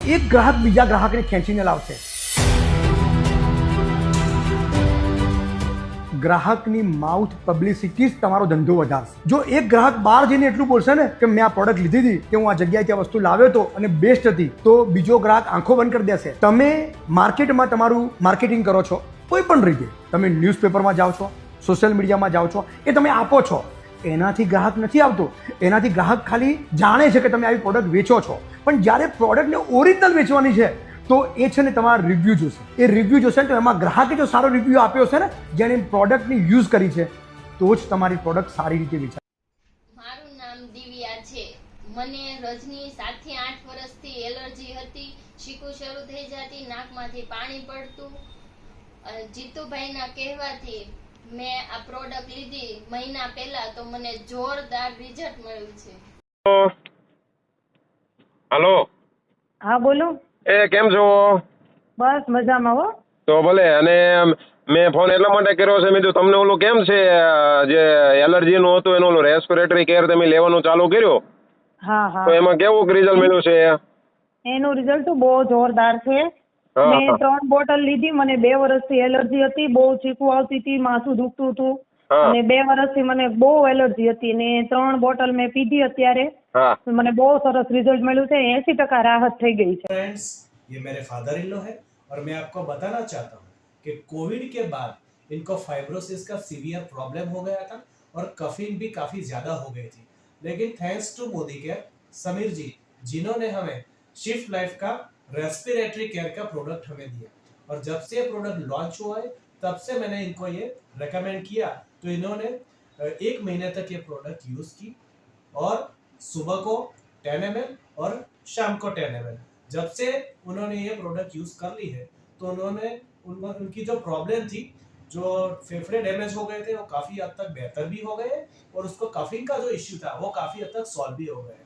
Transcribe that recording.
એક ગ્રાહક બીજા ગ્રાહકને ખેંચીને લાવશે. ગ્રાહકની માઉથ પબ્લિસિટી જ તમારો ધંધો વધારશે. જો એક ગ્રાહક બહાર જઈને એટલું બોલશે ને કે મેં આ પ્રોડક્ટ લીધી હતી, કે હું આ જગ્યાએ ત્યાં વસ્તુ લાવ્યો હતો અને બેસ્ટ હતી, તો બીજો ગ્રાહક આંખો બંધ કરી દેશે. તમે માર્કેટમાં તમારું માર્કેટિંગ કરો છો, કોઈ પણ રીતે તમે ન્યૂઝપેપરમાં જાઓ છો, સોશિયલ મીડિયામાં જાઓ છો, એ તમે આપો છો, એનાથી ગ્રાહક નથી આવતો. એનાથી ગ્રાહક ખાલી જાણે છે કે તમે આવી પ્રોડક્ટ વેચો છો. પણ જ્યારે પ્રોડક્ટને ઓરિજિનલ વેચવાની છે તો એ છે ને તમારા રિવ્યૂ જોશે. એ રિવ્યૂ જોશે ને તો એમાં ગ્રાહકે જો સારો રિવ્યૂ આપ્યો છે ને, જેણે પ્રોડક્ટની યુઝ કરી છે, તો જ તમારી પ્રોડક્ટ સારી રીતે વેચાય. મારું નામ દિવ્યા છે. મને રજની 7 થી 8 વર્ષથી એલર્જી હતી. શીકું શરૂ થઈ જતી, નાકમાંથી પાણી પડતું. જીતુભાઈના કહેવાથી મેં આ પ્રોડક્ટ લીધી મહિના પહેલા, તો મને જોરદાર રિઝલ્ટ મળ્યું છે. હાલો. હા બોલો. એ કેમ છો? બસ મજામાં હો. તો ભલે. અને મેં ફોન એટલા માટે કર્યો છે, મેં તમને ઓલું કેમ છે જે એલર્જીનું હતું એનું ઓલું રેસ્પિરેટરી કેર તમે લેવાનું ચાલુ કર્યું, હા હા, તો એમાં કેવું રિઝલ્ટ મળ્યું છે? એનું રિઝલ્ટ તો બહુ જોરદાર છે. હા, મેં હા. 3 બોટલ લીધી. મને 2 વર્ષથી એલર્જી હતી, બહુ ચીકુ આવતી હતી, માથું દુખતું હતું, હા. અને 2 વર્ષથી મને બહુ એલર્જી હતી, ને 3 બોટલ મેં પીધી અત્યારે. હા. તો મને બહુ સરસ રિઝલ્ટ મળ્યું છે. 80% રાહત થઈ ગઈ છે. फ्रेंड्स, ये मेरे फादर इन लॉ है और मैं आपको बताना चाहता हूँ कि कोविड के बाद इनको फाइब्रोसिस का सीवियर प्रॉब्लम हो गया था और कफिन भी काफी ज्यादा हो गई थी. लेकिन thanks to Modi care, Sameer ji, जिन्होंने हमें शिफ्ट लाइफ का रेस्पिरेटरी केयर का प्रोडक्ट हमें दिया, और जब से ये प्रोडक्ट लॉन्च हुआ है तब से मैंने इनको ये रेकमेंड किया. तो इन्होंने 1 महीने तक ये प्रोडक्ट यूज की और सुबह को 10 ml और शाम को 10 ml. जब से उन्होंने ये प्रोडक्ट यूज कर ली है तो उनकी जो प्रॉब्लम थी, जो फेफड़े डैमेज हो गए थे, वो काफी हद तक बेहतर भी हो गए और उसको कफिंग का जो इश्यू था वो काफी हद तक सॉल्व भी हो गए.